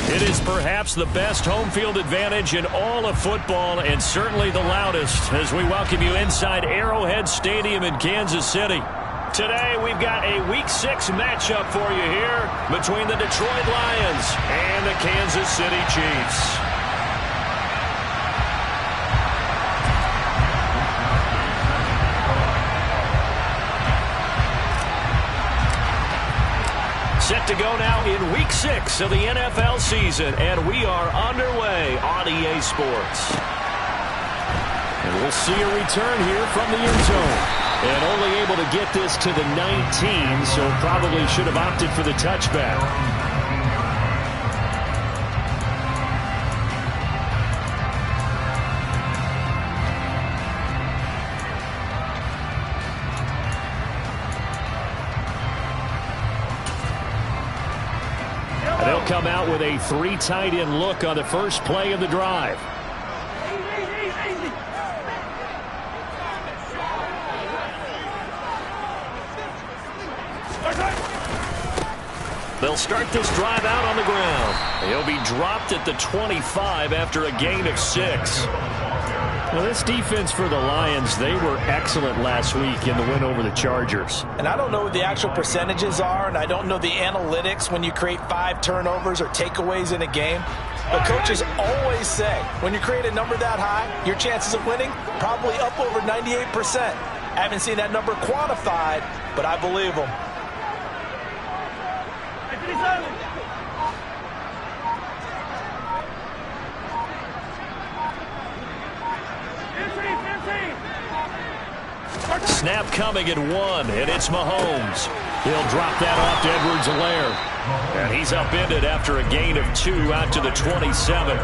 It is perhaps the best home field advantage in all of football, and certainly the loudest, as we welcome you inside Arrowhead Stadium in Kansas City. Today, we've got a Week 6 matchup for you here between the Detroit Lions and the Kansas City Chiefs. Set to go now in Week 6 of the NFL season, and we are underway on EA Sports. And we'll see a return here from the end zone. And only able to get this to the 19, so probably should have opted for the touchback. They'll come out with a 3 tight end look on the first play of the drive. They'll start this drive out on the ground. He'll be dropped at the 25 after a gain of 6. Well, this defense for the Lions, they were excellent last week in the win over the Chargers. And I don't know what the actual percentages are, and I don't know the analytics when you create 5 turnovers or takeaways in a game. But coaches always say, when you create a number that high, your chances of winning probably up over 98%. I haven't seen that number quantified, but I believe them. Snap coming at 1, and it's Mahomes. He'll drop that off to Edwards-Helaire. And he's upended after a gain of 2 out to the 27.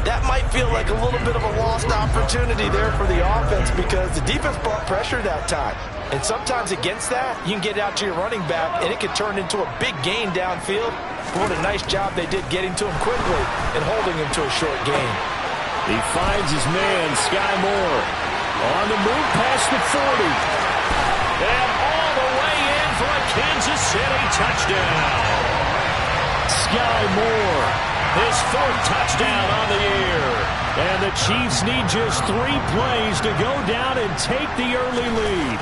That might feel like a little bit of a lost opportunity there for the offense because the defense brought pressure that time. And sometimes against that, you can get out to your running back, and it can turn into a big gain downfield. But what a nice job they did getting to him quickly and holding him to a short gain. He finds his man, Sky Moore. On the move past the 40. And all the way in for a Kansas City touchdown. Sky Moore, his 4th touchdown on the year. And the Chiefs need just 3 plays to go down and take the early lead.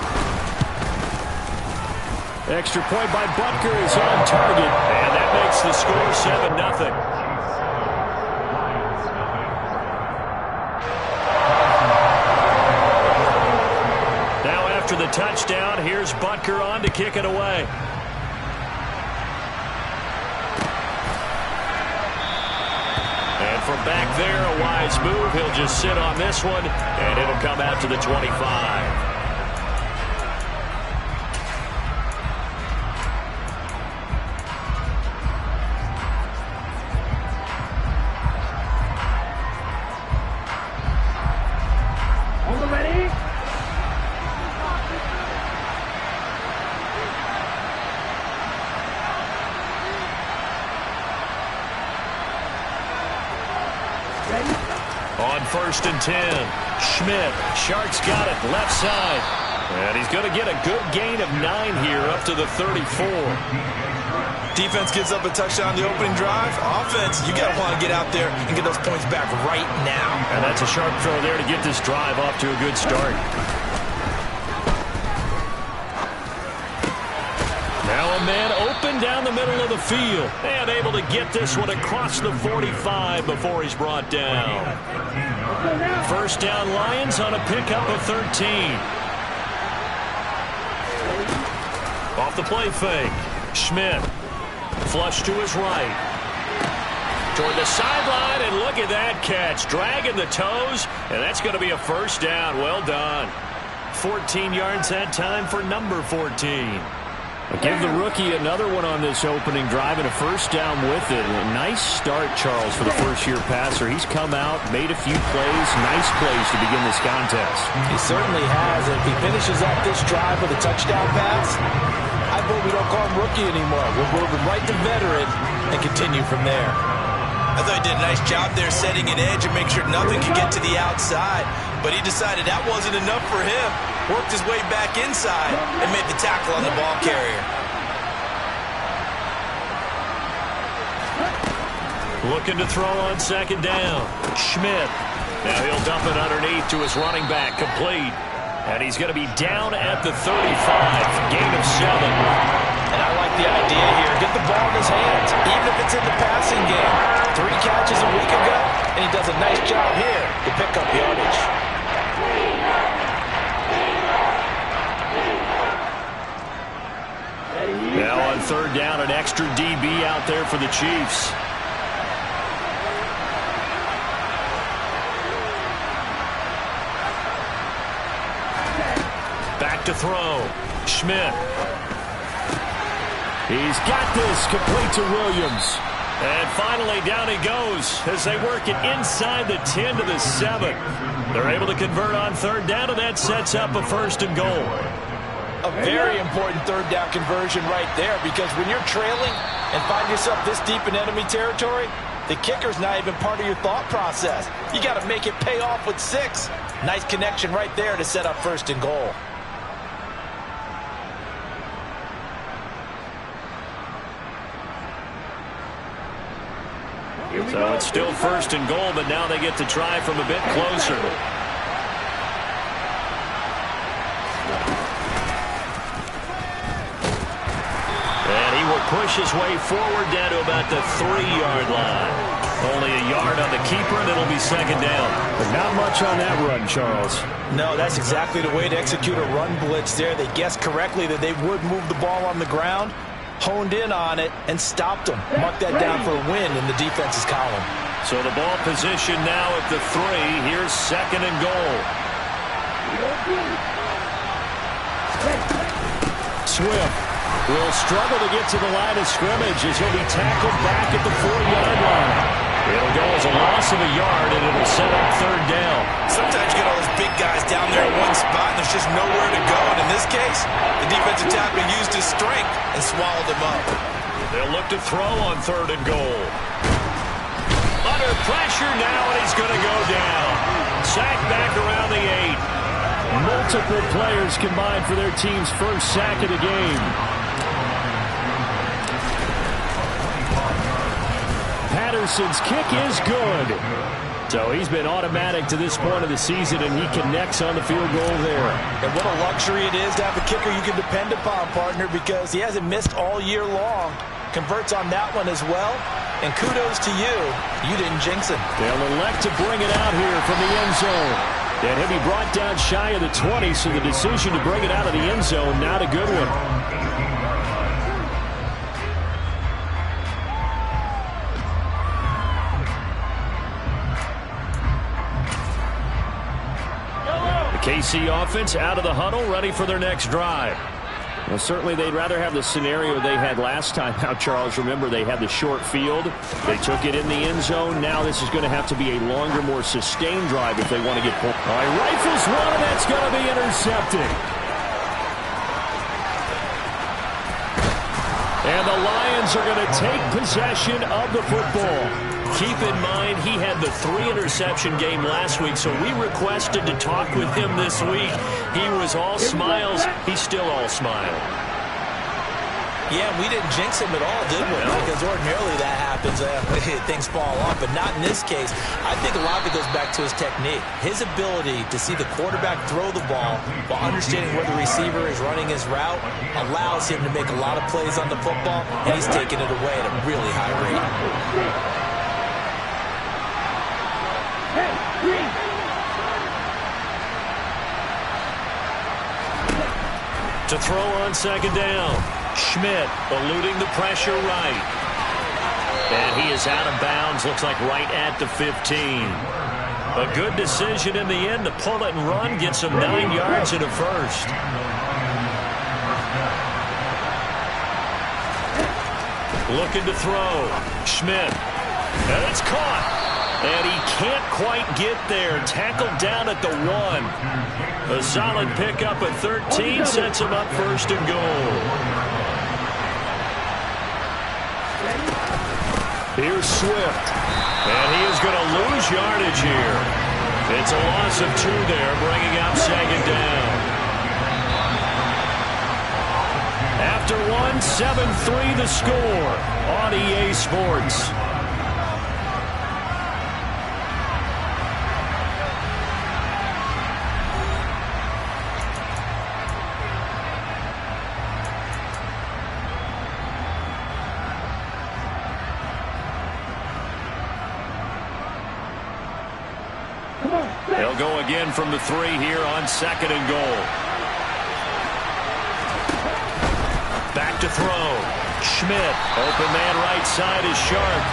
Extra point by Butker is on target. And that makes the score 7-0. After the touchdown, here's Butker on to kick it away. And from back there, a wise move. He'll just sit on this one, and it'll come out to the 25. On 1st and 10, Schmidt. Sharks got it, left side. And he's going to get a good gain of 9 here, up to the 34. Defense gives up a touchdown on the opening drive. Offense, you got to want to get out there and get those points back right now. And that's a sharp throw there to get this drive off to a good start. Now a man open down the middle of the field. And able to get this one across the 45 before he's brought down. 1st down Lions on a pickup of 13. Off the play fake. Schmidt. Flush to his right. Toward the sideline, and look at that catch. Dragging the toes, and that's going to be a 1st down. Well done. 14 yards that time for number 14. Give the rookie another one on this opening drive and a 1st down with it. A nice start, Charles, for the first-year passer. He's come out, made a few plays, nice plays to begin this contest. He certainly has. And if he finishes out this drive with a touchdown pass, I vote we don't call him rookie anymore. We'll move him right to veteran and continue from there. I thought he did a nice job there setting an edge and make sure nothing could get to the outside. But he decided that wasn't enough for him. Worked his way back inside and made the tackle on the ball carrier. Looking to throw on second down. Schmidt. Now he'll dump it underneath to his running back. Complete. And he's going to be down at the 35. Gain of 7. And I like the idea here. Get the ball in his hands, even if it's in the passing game. 3 catches a week ago, and he does a nice job here to pick up yardage. Now on third down, an extra DB out there for the Chiefs. Back to throw. Schmidt. He's got this, complete to Williams. And finally down he goes as they work it inside the 10 to the 7. They're able to convert on third down, and that sets up a 1st and goal. A very important third down conversion right there, because when you're trailing and find yourself this deep in enemy territory, the kicker's not even part of your thought process. You got to make it pay off with 6. Nice connection right there to set up 1st and goal. So it's still 1st and goal, but now they get to try from a bit closer. And he will push his way forward down to about the 3-yard line. Only a yard on the keeper, and it'll be 2nd down. But not much on that run, Charles. No, that's exactly the way to execute a run blitz there. They guessed correctly that they would move the ball on the ground, honed in on it, and stopped them. Mark that down for a win in the defense's column. So the ball position now at the 3. Here's 2nd and goal. Swift will struggle to get to the line of scrimmage as he'll be tackled back at the 4-yard line. It'll go as a loss of a yard, and it'll set up 3rd down. Sometimes you get all those big guys down there in one spot, and there's just nowhere to go. And in this case, the defensive tackle used his strength and swallowed him up. They'll look to throw on 3rd and goal. Under pressure now, and he's going to go down. Sack back around the 8. Multiple players combined for their team's first sack of the game. Patterson's kick is good. So he's been automatic to this point of the season, and he connects on the field goal there. And what a luxury it is to have a kicker you can depend upon, partner, because he hasn't missed all year long. Converts on that one as well. And kudos to you. You didn't jinx him. They'll elect to bring it out here from the end zone. And he'll be brought down shy of the 20, so the decision to bring it out of the end zone, not a good one. KC offense out of the huddle, ready for their next drive. Well, certainly they'd rather have the scenario they had last time. Now, Charles, remember, they had the short field. They took it in the end zone. Now this is going to have to be a longer, more sustained drive if they want to get points. All right, rifles one, and that's going to be intercepted. And the Lions are going to take possession of the football. Keep in mind, he had the 3-interception game last week, so we requested to talk with him this week. He was all smiles. He's still all smile. Yeah, we didn't jinx him at all, did we? No. Because ordinarily that happens. Things fall off, but not in this case. I think a lot of it goes back to his technique. His ability to see the quarterback throw the ball while understanding where the receiver is running his route allows him to make a lot of plays on the football, and he's taking it away at a really high rate. To throw on second down. Schmidt eluding the pressure right. And he is out of bounds, looks like right at the 15. A good decision in the end to pull it and run, get some 9 yards and a first. Looking to throw. Schmidt. And it's caught. And he can't quite get there. Tackled down at the 1. A solid pickup at 13 sets him up 1st and goal. Here's Swift. And he is going to lose yardage here. It's a loss of 2 there, bringing up 2nd down. After 1, 7-3 the score on EA Sports. They'll go again from the 3 here on 2nd and goal. Back to throw. Schmidt, open man right side is Sharp.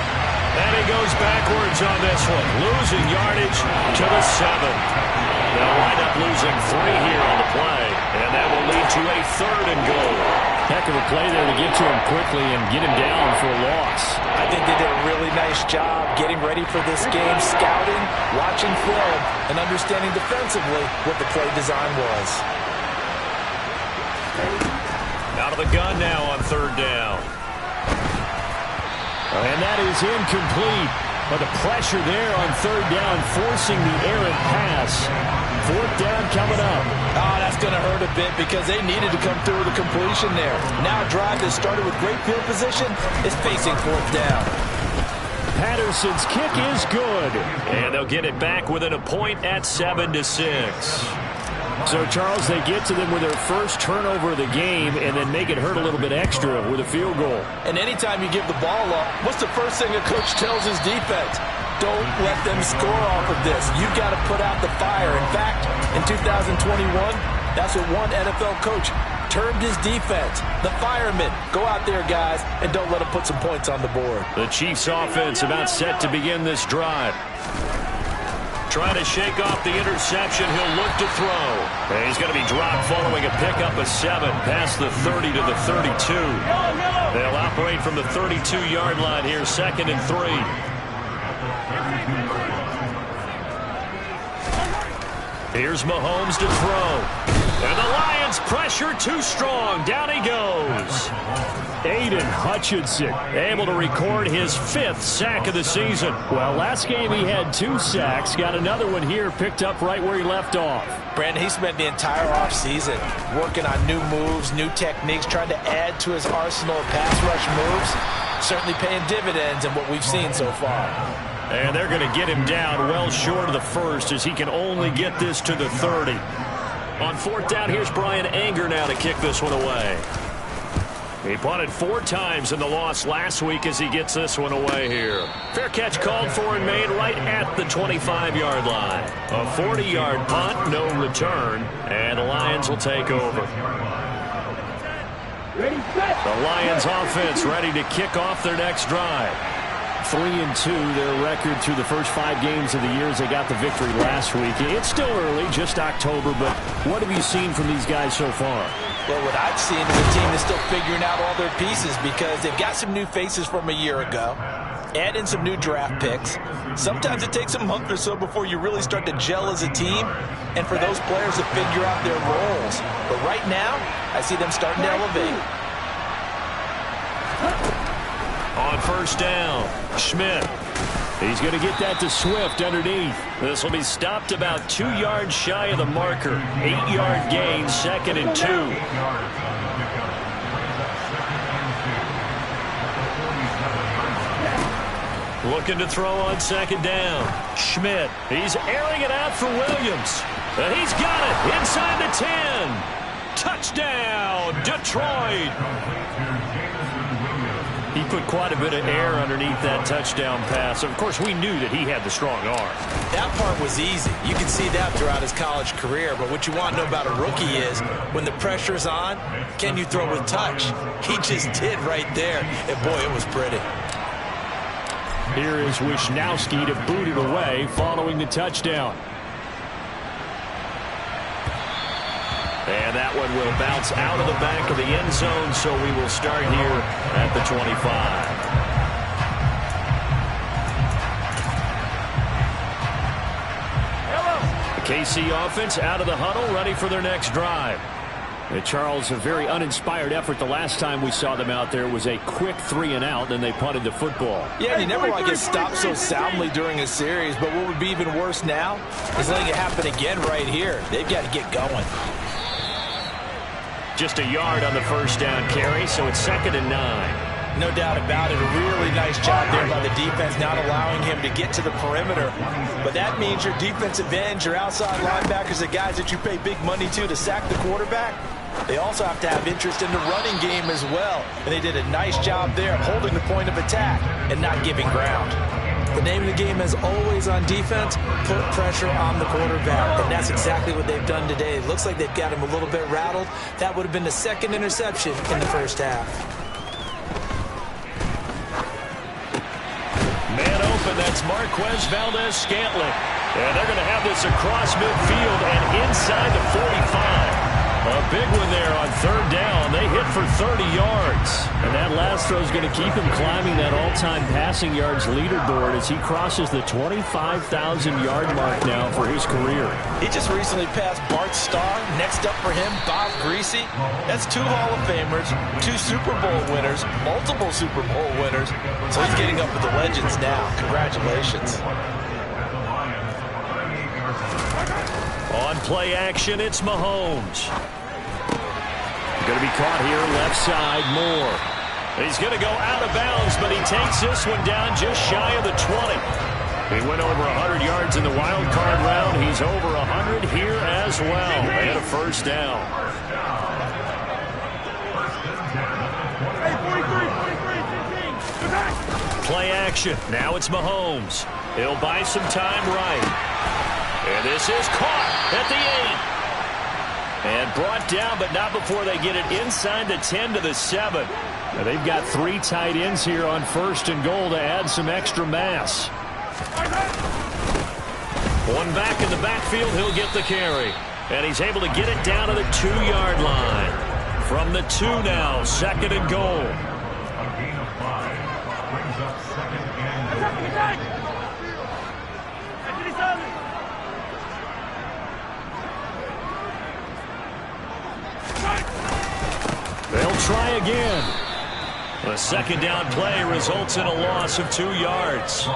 And he goes backwards on this one, losing yardage to the 7. They'll wind up losing 3 here on the play, and that will lead to a 3rd and goal. Heck of a play there to get to him quickly and get him down for a loss. I think they did a really nice job getting ready for this game, scouting, watching film, and understanding defensively what the play design was. Out of the gun now on 3rd down. And that is incomplete. But the pressure there on 3rd down, forcing the errant pass. 4th down coming up. Oh, that's going to hurt a bit because they needed to come through with a completion there. Now a drive that started with great field position is facing 4th down. Patterson's kick is good. And they'll get it back within a point at 7-6. So, Charles, they get to them with their first turnover of the game and then make it hurt a little bit extra with a field goal. And anytime you give the ball up, what's the first thing a coach tells his defense? Don't let them score off of this. You've got to put out the fire. In fact, in 2021, that's what one NFL coach termed his defense, the firemen. Go out there, guys, and don't let them put some points on the board. The Chiefs offense about set to begin this drive. Trying to shake off the interception. He'll look to throw. And he's going to be dropped following a pickup of 7 past the 30 to the 32. They'll operate from the 32-yard line here, 2nd and 3. Here's Mahomes to throw. And the Lions pressure too strong. Down he goes. Aiden Hutchinson Able to record his 5th sack of the season. Well, last game he had 2 sacks. Got another one here, picked up right where he left off. Brandon, he spent the entire offseason working on new moves, new techniques, trying to add to his arsenal of pass rush moves. Certainly paying dividends in what we've seen so far. And they're going to get him down well short of the 1st as he can only get this to the 30. On 4th down, here's Brian Anger now to kick this one away. He punted 4 times in the loss last week as he gets this one away here. Fair catch called for and made right at the 25-yard line. A 40-yard punt, no return, and the Lions will take over. The Lions offense ready to kick off their next drive. 3-2, their record through the first 5 games of the year as they got the victory last week. It's still early, just October, but what have you seen from these guys so far? Well, what I've seen is a team that's still figuring out all their pieces because they've got some new faces from a year ago, add in some new draft picks. Sometimes it takes a month or so before you really start to gel as a team and for those players to figure out their roles. But right now, I see them starting to elevate. On 1st down, Schmidt. He's going to get that to Swift underneath. This will be stopped about 2 yards shy of the marker. 8-yard gain, 2nd and 2. Looking to throw on 2nd down. Schmidt. He's airing it out for Williams. And he's got it inside the 10. Touchdown, Detroit. He put quite a bit of air underneath that touchdown pass. Of course, we knew that he had the strong arm. That part was easy. You can see that throughout his college career. But what you want to know about a rookie is when the pressure's on, can you throw with touch? He just did right there. And, boy, it was pretty. Here is Wisnowski to boot it away following the touchdown. And that one will bounce out of the back of the end zone, so we will start here at the 25. The KC offense out of the huddle, ready for their next drive. Charles, a very uninspired effort. The last time we saw them out there was a quick 3-and-out, and they punted the football. Yeah, and you never want to get stopped so soundly during a series, but what would be even worse now is letting it happen again right here. They've got to get going. Just a yard on the 1st down carry, so it's 2nd and 9. No doubt about it. A really nice job there by the defense, not allowing him to get to the perimeter. But that means your defensive ends, your outside linebackers, the guys that you pay big money to sack the quarterback, they also have to have interest in the running game as well. And they did a nice job there of holding the point of attack and not giving ground. The name of the game, as always on defense, put pressure on the quarterback. And that's exactly what they've done today. It looks like they've got him a little bit rattled. That would have been the second interception in the first half. Man open, that's Marquez Valdez-Scantling. And they're going to have this across midfield and inside the 45. A big one there on third down. They hit for 30 yards. And that last throw is going to keep him climbing that all-time passing yards leaderboard as he crosses the 25,000-yard mark now for his career. He just recently passed Bart Starr. Next up for him, Bob Greasy. That's 2 Hall of Famers, 2 Super Bowl winners, multiple Super Bowl winners. So he's getting up with the legends now. Congratulations. On play action, it's Mahomes. Going to be caught here, left side, Moore. He's going to go out of bounds, but he takes this one down just shy of the 20. He went over 100 yards in the wild card round. He's over 100 here as well. And a first down. Play action. Now it's Mahomes. He'll buy some time right. And this is caught at the 8. And brought down, but not before they get it inside the 10 to the 7. Now they've got 3 tight ends here on first and goal to add some extra mass. One back in the backfield, he'll get the carry. And he's able to get it down to the 2-yard line. From the 2 now, second and goal. They'll try again. The second down play results in a loss of 2 yards.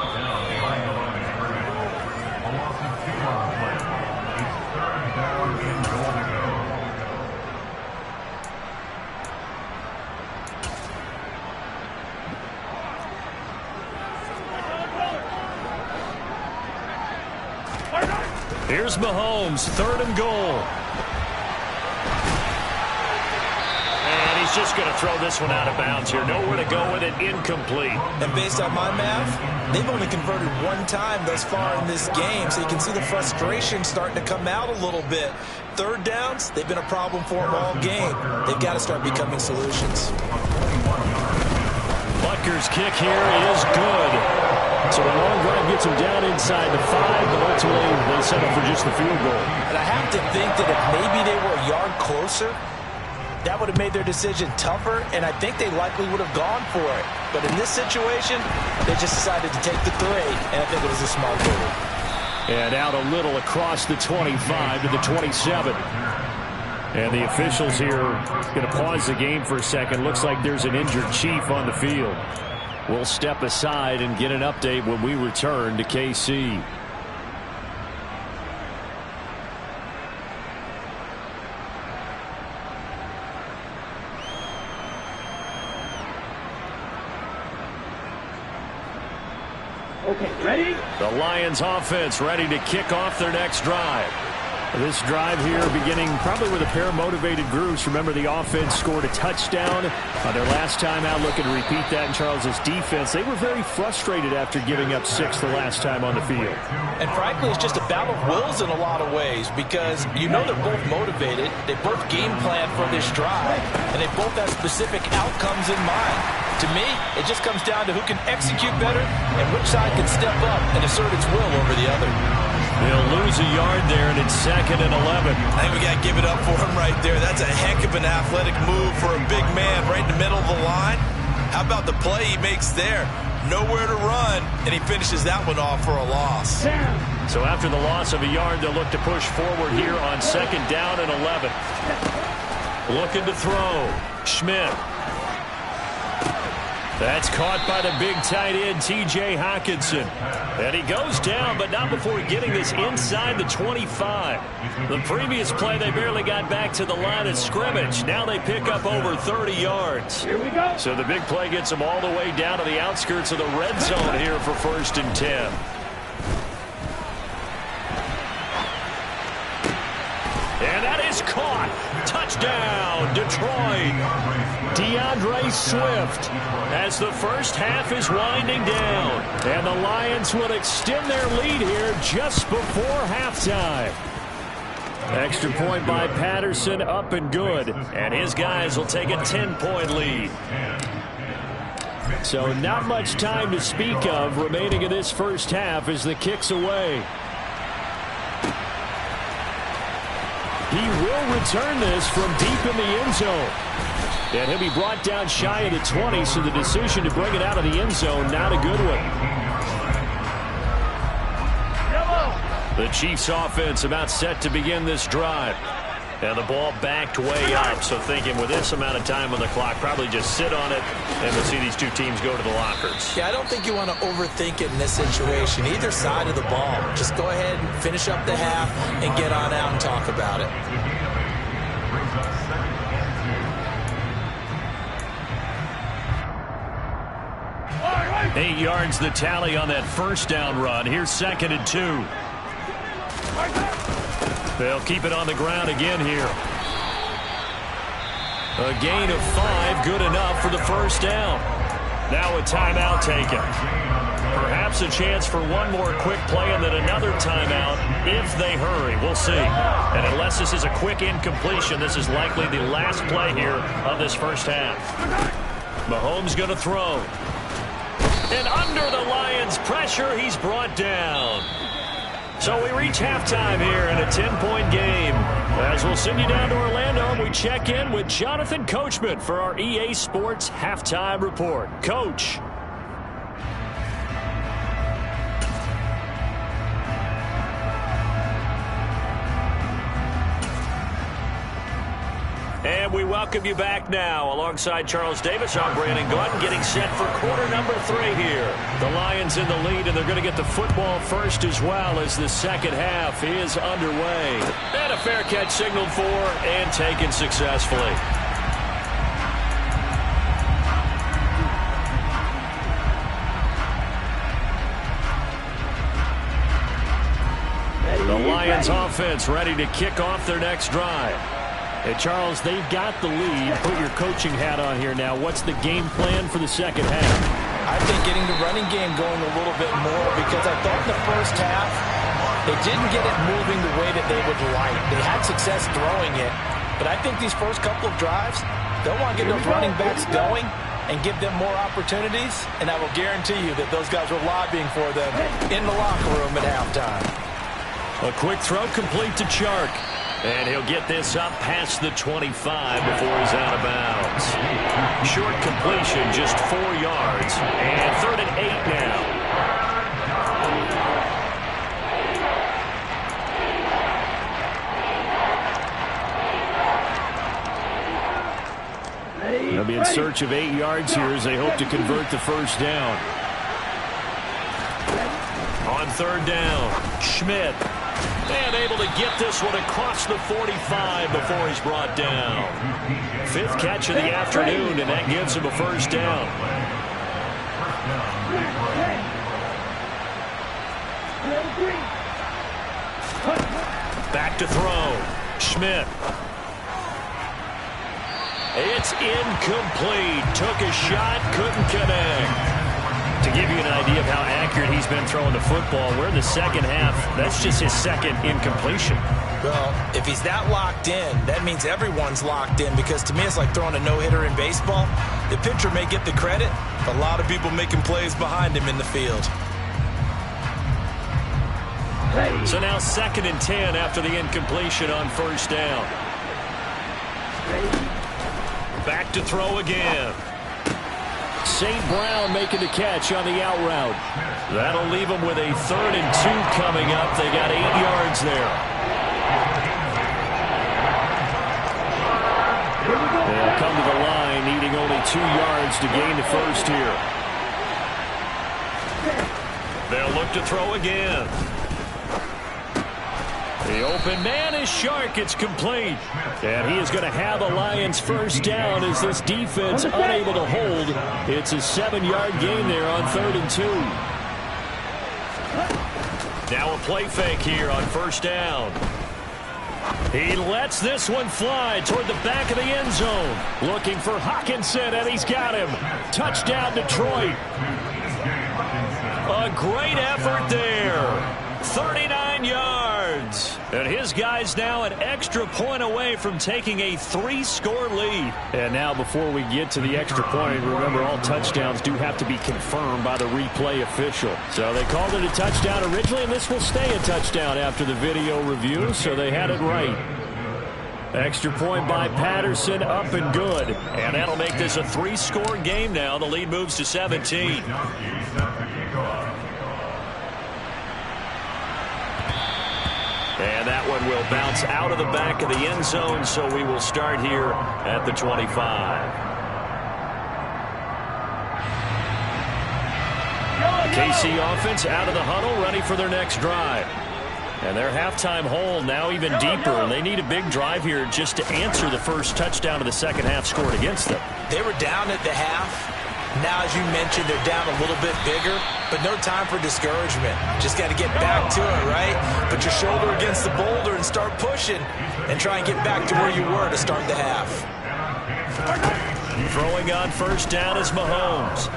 Here's Mahomes, third and goal. He's just going to throw this one out of bounds here. Nowhere to go with it. Incomplete. And based on my math, they've only converted 1 time thus far in this game, so you can see the frustration starting to come out a little bit. Third downs, they've been a problem for them all game. They've got to start becoming solutions. Butker's kick here is good. So the long drive gets him down inside the 5, but ultimately they settle for just the field goal. And I have to think that if maybe they were a yard closer, that would have made their decision tougher, and I think they likely would have gone for it. But in this situation, they just decided to take the 3, and I think it was a smart move. And out a little across the 25 to the 27. And the officials here going to pause the game for a second. Looks like there's an injured Chief on the field. We'll step aside and get an update when we return to KC. Okay, ready? The Lions offense ready to kick off their next drive. This drive here beginning probably with a pair of motivated groups. Remember, the offense scored a touchdown on their last time out. Looking to repeat that in Charles's defense. They were very frustrated after giving up 6 the last time on the field. And frankly, it's just a battle of wills in a lot of ways because you know they're both motivated. They both game plan for this drive, and they both have specific outcomes in mind. To me, it just comes down to who can execute better and which side can step up and assert its will over the other. They'll lose a yard there, and it's 2nd and 11. I think we got to give it up for him right there. That's a heck of an athletic move for a big man right in the middle of the line. How about the play he makes there? Nowhere to run, and he finishes that one off for a loss. So after the loss of a yard, they'll look to push forward here on 2nd down and 11. Looking to throw. Schmidt. That's caught by the big tight end, T.J. Hockenson. And he goes down, but not before getting this inside the 25. The previous play, they barely got back to the line of scrimmage. Now they pick up over 30 yards. Here we go. So the big play gets them all the way down to the outskirts of the red zone here for 1st and 10. And that is caught. caught. Touchdown, Detroit. DeAndre Swift as the first half is winding down. And the Lions will extend their lead here just before halftime. Extra point by Patterson, up and good. And his guys will take a 10-point lead. So not much time to speak of remaining in this first half as the kick's away. He will return this from deep in the end zone. And he'll be brought down shy of the 20, so the decision to bring it out of the end zone, not a good one. The Chiefs offense about set to begin this drive. And the ball backed way up, so thinking with this amount of time on the clock, probably just sit on it, and we'll see these two teams go to the lockers. Yeah, I don't think you want to overthink it in this situation. Either side of the ball. Just go ahead and finish up the half and get on out and talk about it. Right. 8 yards the tally on that first down run. Here's 2nd and 2. They'll keep it on the ground again here. A gain of 5, good enough for the first down. Now a timeout taken. Perhaps a chance for one more quick play and then another timeout if they hurry. We'll see. And unless this is a quick incompletion, this is likely the last play here of this first half. Mahomes going to throw. And under the Lions' pressure, he's brought down. So we reach halftime here in a 10-point game. As we'll send you down to Orlando, and we check in with Jonathan Coachman for our EA Sports Halftime Report. Coach. And we welcome you back now. Alongside Charles Davis, I'm Brandon Gaudin, getting set for quarter number 3 here. The Lions in the lead, and they're going to get the football first as well as the second half is underway. And a fair catch signaled for and taken successfully. The Lions offense ready to kick off their next drive. Hey, Charles, they've got the lead. Put your coaching hat on here now. What's the game plan for the second half? I think getting the running game going a little bit more, because I thought in the first half they didn't get it moving the way that they would like. They had success throwing it, but I think these first couple of drives, they'll want to get those running backs going and give them more opportunities, and I will guarantee you that those guys were lobbying for them in the locker room at halftime. A quick throw complete to Chark. And he'll get this up past the 25 before he's out of bounds. Short completion, just 4 yards. And 3rd and 8 now. They'll be in search of 8 yards here as they hope to convert the first down. On 3rd down, Schmidt. And able to get this one across the 45 before he's brought down. 5th catch of the afternoon, and that gives him a first down. Back to throw. Schmidt. It's incomplete. Took a shot, couldn't connect. To give you an idea of how accurate he's been throwing the football, we're in the second half. That's just his 2nd incompletion. Well, if he's that locked in, that means everyone's locked in, because to me it's like throwing a no-hitter in baseball. The pitcher may get the credit, but a lot of people making plays behind him in the field. So now 2nd and 10 after the incompletion on first down. Back to throw again. St. Brown making the catch on the out route. That'll leave them with a 3rd and 2 coming up. They got 8 yards there. They'll come to the line, needing only 2 yards to gain the first here. They'll look to throw again. The open man is Shark. It's complete. And he is going to have a Lions first down as this defense unable to hold. It's a 7-yard gain there on 3rd and 2. Now a play fake here on first down. He lets this one fly toward the back of the end zone. Looking for Hawkinson, and he's got him. Touchdown, Detroit. A great effort there. 39 yards. And his guy's now an extra point away from taking a 3-score lead. And now before we get to the extra point, remember all touchdowns do have to be confirmed by the replay official. So they called it a touchdown originally, and this will stay a touchdown after the video review, so they had it right. Extra point by Patterson, up and good. And that'll make this a 3-score game now. The lead moves to 17. And that one will bounce out of the back of the end zone, so we will start here at the 25. The KC offense out of the huddle, ready for their next drive. And their halftime hole now even deeper, and they need a big drive here just to answer the first touchdown of the second half scored against them. They were down at the half. Now, as you mentioned, they're down a little bit bigger, but no time for discouragement. Just got to get back to it, right? Put your shoulder against the boulder and start pushing and try and get back to where you were to start the half. Throwing on first down is Mahomes.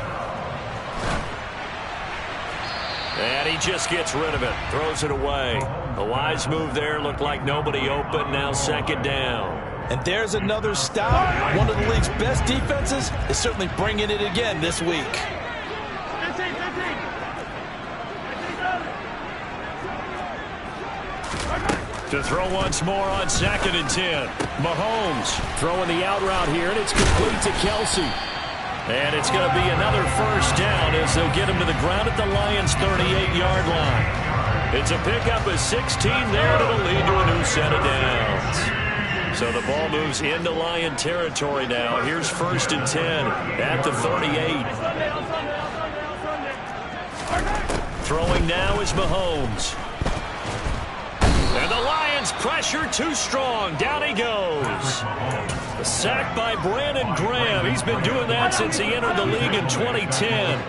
And he just gets rid of it, throws it away. A wise move there, looked like nobody open, now second down. And there's another stop. One of the league's best defenses is certainly bringing it again this week. To throw once more on 2nd and 10. Mahomes throwing the out route here, and it's complete to Kelsey. And it's going to be another first down as they'll get him to the ground at the Lions' 38-yard line. It's a pickup of 16 there that'll lead to a new set of downs. So the ball moves into Lion territory now. Here's 1st and 10 at the 38. Throwing now is Mahomes. And the Lions pressure too strong. Down he goes. A sack by Brandon Graham. He's been doing that since he entered the league in 2010.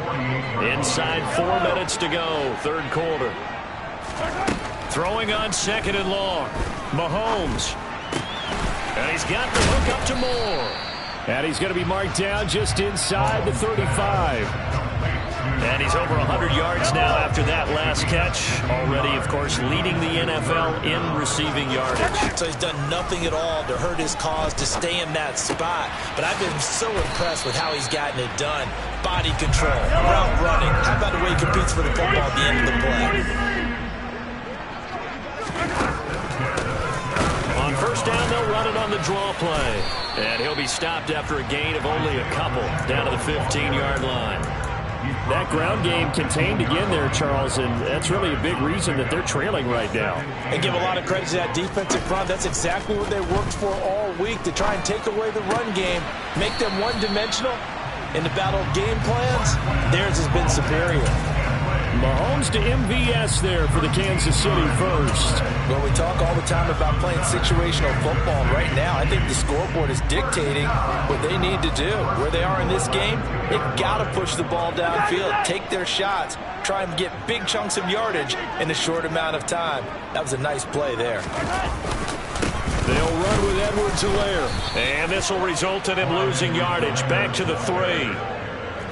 Inside 4 minutes to go, third quarter. Throwing on 2nd and long. Mahomes. And he's got the hook up to Moore. And he's going to be marked down just inside the 35. And he's over 100 yards now after that last catch. Already, of course, leading the NFL in receiving yardage. So he's done nothing at all to hurt his cause to stay in that spot. But I've been so impressed with how he's gotten it done. Body control, route running. How about the way he competes for the football at the end of the play? On first down, they'll run it on the draw play. And he'll be stopped after a gain of only a couple down to the 15-yard line. That ground game contained again there, Charles, and that's really a big reason that they're trailing right now. And give a lot of credit to that defensive front. That's exactly what they worked for all week, to try and take away the run game, make them one-dimensional. In the battle of game plans, theirs has been superior. Mahomes to MVS there for the Kansas City first. Well, we talk all the time about playing situational football. Right now, I think the scoreboard is dictating what they need to do. Where they are in this game, they've got to push the ball downfield, take their shots, try and get big chunks of yardage in a short amount of time. That was a nice play there. They'll run with Edwards-Helaire. And this will result in him losing yardage. Back to the 3.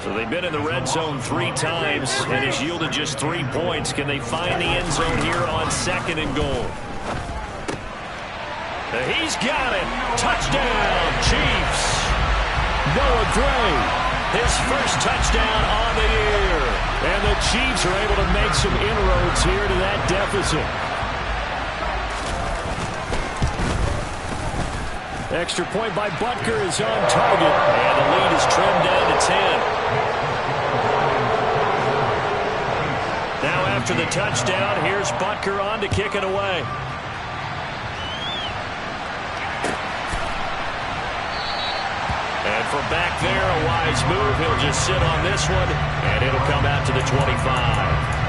So they've been in the red zone 3 times and has yielded just 3 points. Can they find the end zone here on 2nd and goal? He's got it. Touchdown, Chiefs. Noah Gray. His first touchdown on the year. And the Chiefs are able to make some inroads here to that deficit. Extra point by Butker is on target. And the lead is trimmed down to 10. Now after the touchdown, here's Butker on to kick it away. And from back there, a wise move. He'll just sit on this one, and it'll come out to the 25.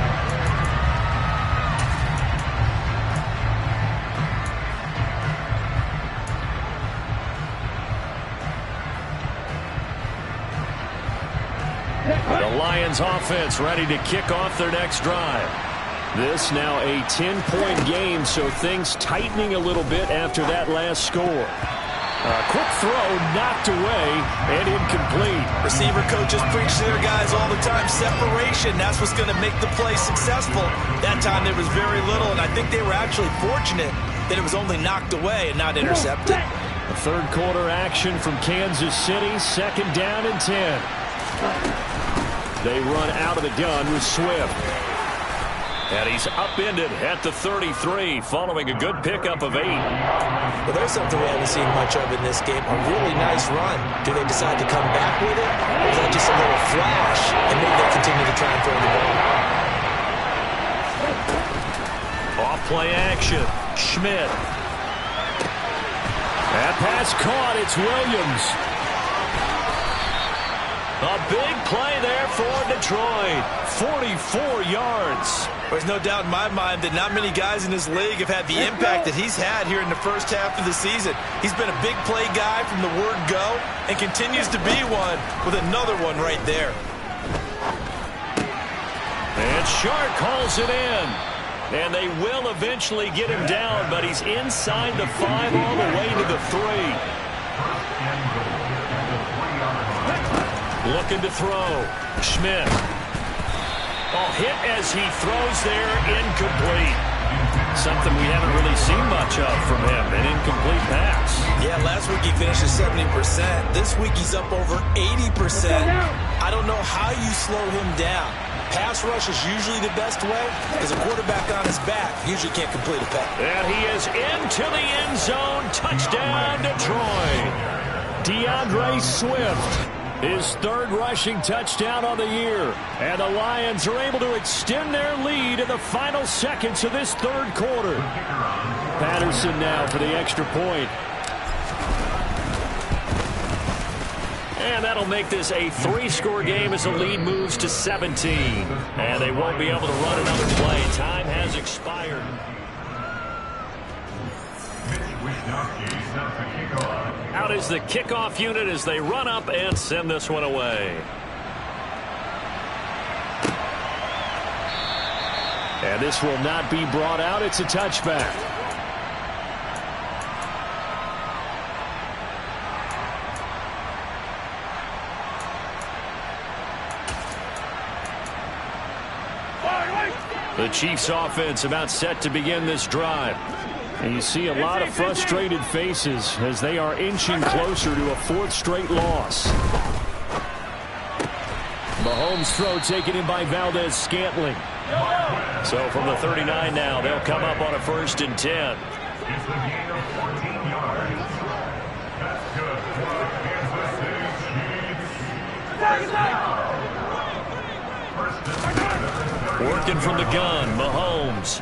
The Lions offense ready to kick off their next drive. This now a 10-point game, so things tightening a little bit after that last score. Quick throw, knocked away, and incomplete. Receiver coaches preach to their guys all the time. Separation, that's what's going to make the play successful. That time there was very little, and I think they were actually fortunate that it was only knocked away and not intercepted. A third quarter action from Kansas City, 2nd down and 10. They run out of the gun with Swift. And he's upended at the 33 following a good pickup of 8. Well, there's something we haven't seen much of in this game. A really nice run. Do they decide to come back with it? Or is that just a little flash? And maybe they continue to try and throw the ball. Off-play action. Schmidt. That pass caught. It's Williams. A big play there for Detroit. 44 yards. There's no doubt in my mind that not many guys in this league have had the impact that he's had here in the first half of the season. He's been a big play guy from the word go and continues to be one with another one right there. And Shark calls it in. And they will eventually get him down, but he's inside the 5 all the way to the 3. Looking to throw. Schmidt. Oh, hit as he throws there, incomplete. Something we haven't really seen much of from him, an incomplete pass. Yeah, last week he finished at 70%. This week he's up over 80%. I don't know how you slow him down. Pass rush is usually the best way because a quarterback on his back usually can't complete a pass. And he is into the end zone. Touchdown, Detroit. DeAndre Swift. His 3rd rushing touchdown on the year. And the Lions are able to extend their lead in the final seconds of this 3rd quarter. Patterson now for the extra point. And that'll make this a 3-score game as the lead moves to 17. And they won't be able to run another play. Time has expired. Out is the kickoff unit as they run up and send this one away. And this will not be brought out. It's a touchback. The Chiefs offense about set to begin this drive. And you see a lot of frustrated faces as they are inching closer to a 4th straight loss. Mahomes' throw taken in by Valdez-Scantling. So from the 39 now, they'll come up on a 1st and 10. Working from the gun, Mahomes.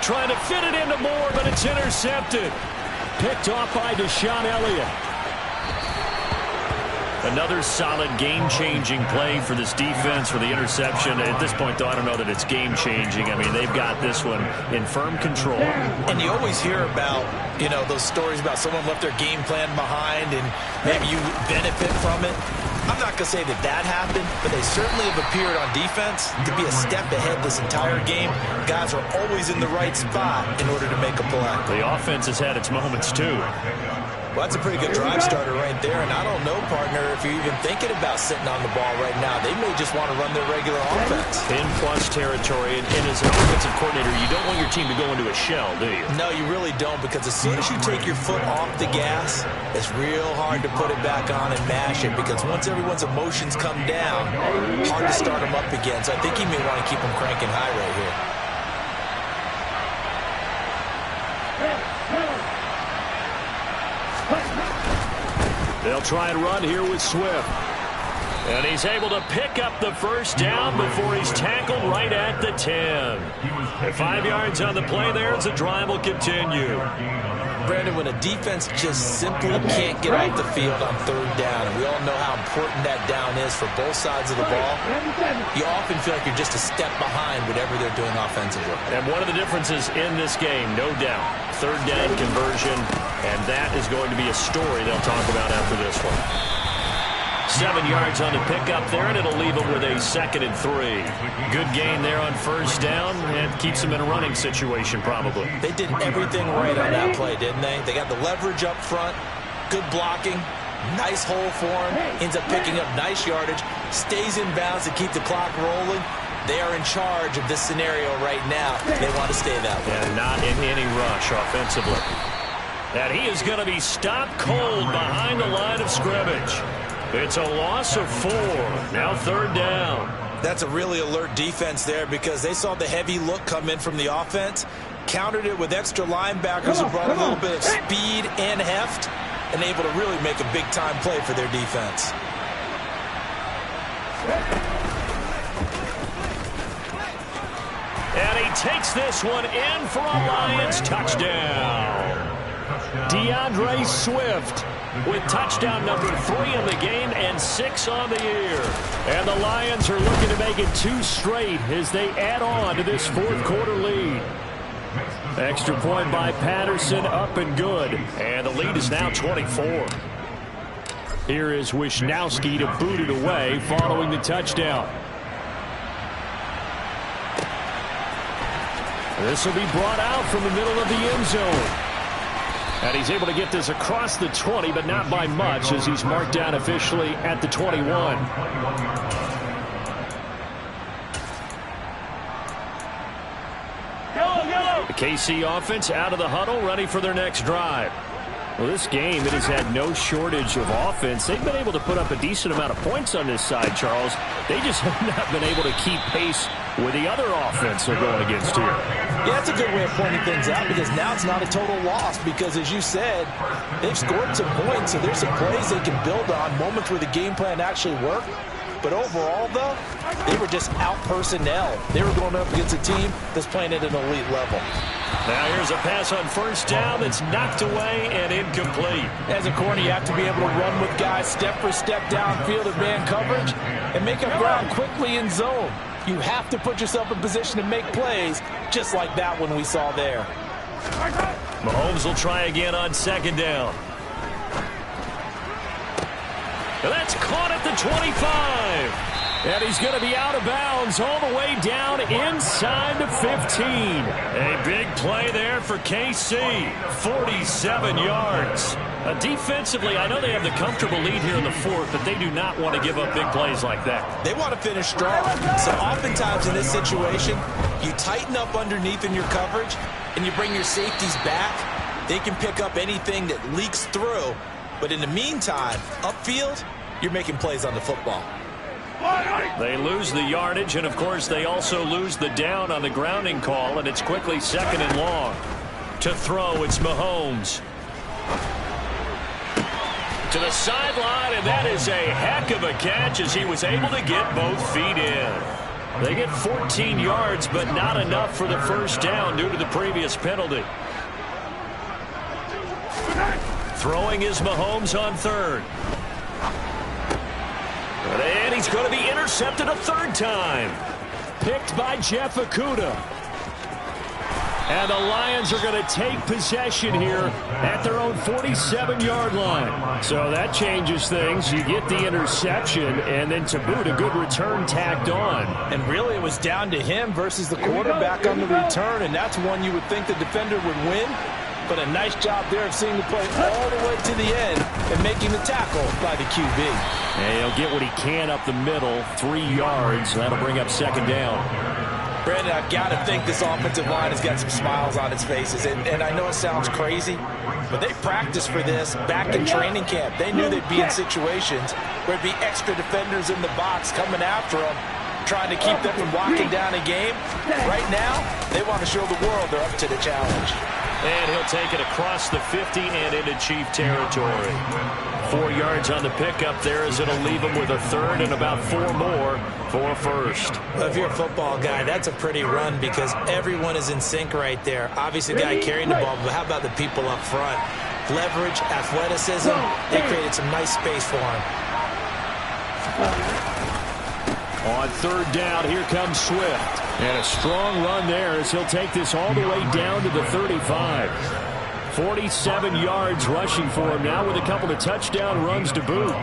Trying to fit it into Moore, but it's intercepted. Picked off by Deshaun Elliott. Another solid game-changing play for this defense for the interception. At this point, though, I don't know that it's game-changing. I mean, they've got this one in firm control. And you always hear about, you know, those stories about someone left their game plan behind and maybe you benefit from it. I'm not going to say that that happened, but they certainly have appeared on defense to be a step ahead this entire game. Guys are always in the right spot in order to make a play. The offense has had its moments, too. Well, that's a pretty good drive starter right there, and I don't know, partner, if you're even thinking about sitting on the ball right now. They may just want to run their regular offense. 10-plus territory, and as an offensive coordinator, you don't want your team to go into a shell, do you? No, you really don't, because as soon as you take your foot off the gas, it's real hard to put it back on and mash it, because once everyone's emotions come down, hard to start them up again. So I think you may want to keep them cranking high right here. They'll try and run here with Swift. And he's able to pick up the 1st down before he's tackled right at the 10. And 5 yards on the play there as the drive will continue. Brandon, when a defense just simply can't get off the field on 3rd down, and we all know how important that down is for both sides of the ball, you often feel like you're just a step behind whatever they're doing offensively. And one of the differences in this game, no doubt, 3rd down conversion, and that is going to be a story they'll talk about after this one. 7 yards on the pickup there, and it'll leave them with a 2nd and 3. Good gain there on first down, and keeps them in a running situation probably. They did everything right on that play, didn't they? They got the leverage up front, good blocking, nice hole for him, ends up picking up nice yardage, stays in bounds to keep the clock rolling. They are in charge of this scenario right now. They want to stay that way. And not in any rush offensively. And he is going to be stopped cold behind the line of scrimmage. It's a loss of 4. Now 3rd down. That's a really alert defense there because they saw the heavy look come in from the offense, countered it with extra linebackers who brought a little bit of speed and heft, and able to really make a big-time play for their defense. And he takes this one in for a Lions touchdown. DeAndre Swift with touchdown number 3 in the game and 6 on the year. And the Lions are looking to make it 2 straight as they add on to this 4th quarter lead. Extra point by Patterson, up and good. And the lead is now 24. Here is Wisnowski to boot it away following the touchdown. This will be brought out from the middle of the end zone. And he's able to get this across the 20, but not by much as he's marked down officially at the 21. The KC offense out of the huddle, ready for their next drive. Well, this game, it has had no shortage of offense. They've been able to put up a decent amount of points on this side, Charles. They just have not been able to keep pace with the other offense they're going against here. Yeah, that's a good way of pointing things out because now it's not a total loss because, as you said, they've scored some points, so there's some plays they can build on, moments where the game plan actually worked. But overall, though, they were just out personnel. They were going up against a team that's playing at an elite level. Now here's a pass on first down that's knocked away and incomplete. As a corner, you have to be able to run with guys step for step downfield of man coverage and make up ground quickly in zone. You have to put yourself in position to make plays just like that one we saw there. Mahomes will try again on 2nd down. And that's caught at the 25. And he's going to be out of bounds all the way down inside the 15. A big play there for KC. 47 yards. Defensively, I know they have the comfortable lead here in the 4th, but they do not want to give up big plays like that. They want to finish strong. So oftentimes in this situation, you tighten up underneath in your coverage, and you bring your safeties back. They can pick up anything that leaks through. But in the meantime, upfield, you're making plays on the football. They lose the yardage, and, of course, they also lose the down on the grounding call, and it's quickly 2nd and long. To throw, it's Mahomes. To the sideline, and that is a heck of a catch as he was able to get both feet in. They get 14 yards, but not enough for the first down due to the previous penalty. Throwing is Mahomes on 3rd. And he's going to be intercepted a 3rd time. Picked by Jeff Okudah. And the Lions are going to take possession here at their own 47-yard line. So that changes things. You get the interception, and then to boot, a good return tacked on. And really, it was down to him versus the quarterback on the return, and that's one you would think the defender would win. But a nice job there of seeing the play all the way to the end and making the tackle by the QB. And he'll get what he can up the middle, 3 yards. That'll bring up 2nd down. Brandon, I've got to think this offensive line has got some smiles on its faces. And I know it sounds crazy, but they practiced for this back in training camp. They knew they'd be in situations where there'd be extra defenders in the box coming after them, trying to keep them from locking down a game. Right now, they want to show the world they're up to the challenge. And he'll take it across the 50 and into Chief territory. 4 yards on the pickup there as it'll leave him with a 3rd and about 4 more for first. Well, if you're a football guy, that's a pretty run because everyone is in sync right there. Obviously, the guy carrying the ball, but how about the people up front? Leverage, athleticism, they created some nice space for him. On 3rd down, here comes Swift. And a strong run there as he'll take this all the way down to the 35. 47 yards rushing for him now with a couple of touchdown runs to boot.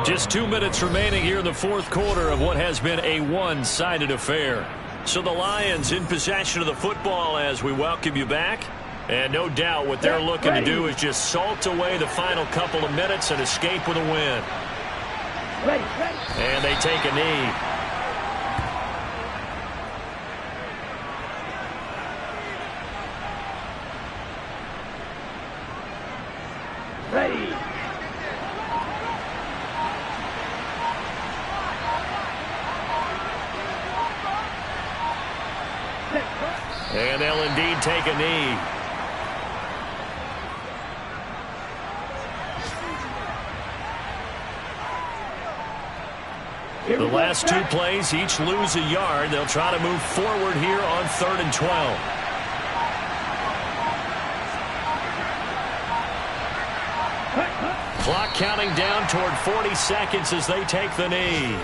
Just 2 minutes remaining here in the fourth quarter of what has been a one-sided affair. So the Lions in possession of the football as we welcome you back. And no doubt what they're looking to do is just salt away the final couple of minutes and escape with a win. And they take a knee. Ready. And they'll indeed take a knee. The last two plays each lose a yard. They'll try to move forward here on 3rd and 12. Clock counting down toward 40 seconds as they take the knee.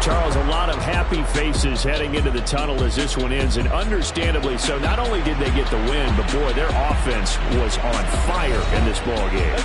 Charles, a lot of happy faces heading into the tunnel as this one ends, and understandably so. Not only did they get the win, but boy, their offense was on fire in this ball game.